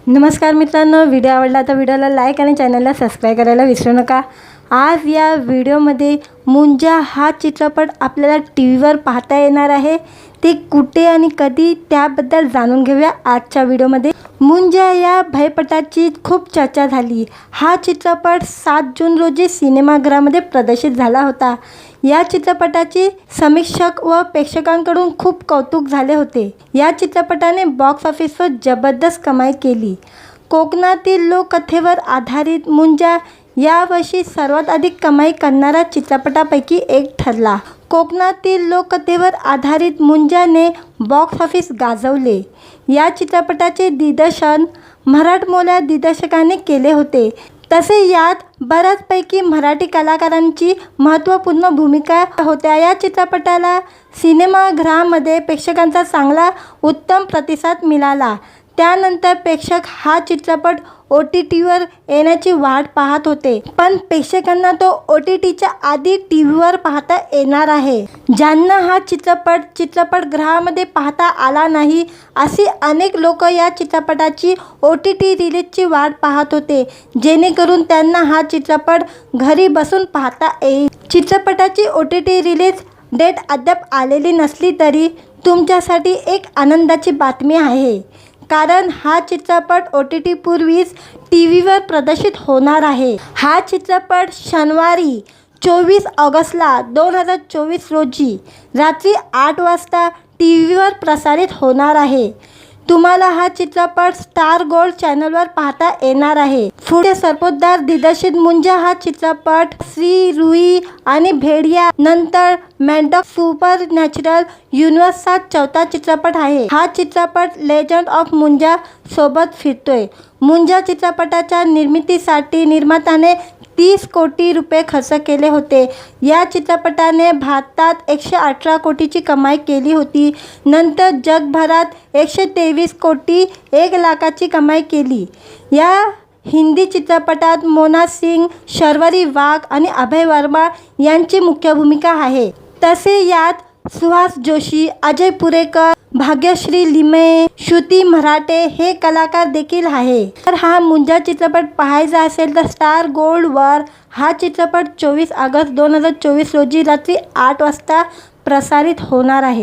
नमस्कार मित्रांनो, व्हिडिओ आवडला तर व्हिडिओला लाईक आणि चॅनलला सबस्क्राईब करायला विसरू नका। आज या व्हिडिओमध्ये मुंजा हा चित्रपट आपल्याला टीव्हीवर पाहता येणार आहे। ते कुठे आणि कधी त्याबद्दल जाणून घेऊया आजच्या व्हिडिओमध्ये। मुंजा या भयपटाची खूप चर्चा झाली। हा चित्रपट 7 जून रोजी सिनेमागृहामध्ये प्रदर्शित झाला होता। या चित्रपटाची समीक्षक व प्रेक्षकांकडून खूप कौतुक झाले होते। या चित्रपटाने बॉक्स ऑफिसवर जबरदस्त कमाई केली। कोकणातील लोककथेवर आधारित मुंजा यावर्षी सर्वात अधिक कमाई करणाऱ्या चित्रपटापैकी एक ठरला। कोकणातील लोककथेवर आधारित मुंजाने बॉक्स ऑफिस गाजवले। या चित्रपटाचे दिग्दर्शन मराठमोळ्या दिग्दर्शकाने केले होते। तसे यात बऱ्याचपैकी मराठी कलाकारांची महत्त्वपूर्ण भूमिका होत्या। या चित्रपटाला सिनेमागृहामध्ये प्रेक्षकांचा चांगला उत्तम प्रतिसाद मिळाला। त्यानंतर प्रेक्षक हा चित्रपट OTTवर येण्याची वाट पाहत होते, पण प्रेक्षकांना तो OTTच्या आधी टीव्हीवर पाहता येणार आहे। ज्यांना हा चित्रपटगृहामध्ये पाहता आला नाही, अशी अनेक लोक या चित्रपटाची OTT रिलीजची वाट पाहत होते, जेणेकरून त्यांना हा चित्रपट घरी बसून पाहता येईल। चित्रपटाची OTT रिलीज डेट अद्याप आलेली नसली तरी तुमच्यासाठी एक आनंदाची बातमी आहे, कारण हा चित्रपट OTT पूर्वीच टीव्हीवर प्रदर्शित होणार आहे। हा चित्रपट शनिवारी 24 ऑगस्टला 2024 रोजी रात्री 8 वाजता टीव्हीवर प्रसारित होणार आहे। तुम्हाला हा चित्रपट स्टार गोल्ड चॅनलवर पाहता येणार आहे। पुढे सर्पोतदार दिग्दर्शित मुंजा हा चित्रपट श्री रुई आणि भेडिया नंतर मॅडॉक सुपरनॅचरल युनिव्हर्सचा चौथा चित्रपट आहे। हा चित्रपट लेजंड ऑफ मुंजा सोबत फिरतोय। मुंजा चित्रपटाच्या निर्मितीसाठी निर्मात्याने 30 कोटी रुपये खर्च केले होते। या चित्रपटाने भारतात 118 कोटीची कमाई केली होती। नंतर जगभरात 123 कोटी 1 लाखाची कमाई केली। या हिंदी चित्रपटात मोना सिंग, शर्वरी वाघ आणि अभय वर्मा यांची मुख्य भूमिका आहे। तसे यात सुहास जोशी, अजय पुरेकर, भाग्यश्री लिमये, श्रुती मराठे हे कलाकार देखील आहे। तर हा मुंजा चित्रपट पाहायचा असेल तर स्टार गोल्डवर हा चित्रपट 24 ऑगस्ट 2024 रोजी रात्री 8 वाजता प्रसारित होणार आहे।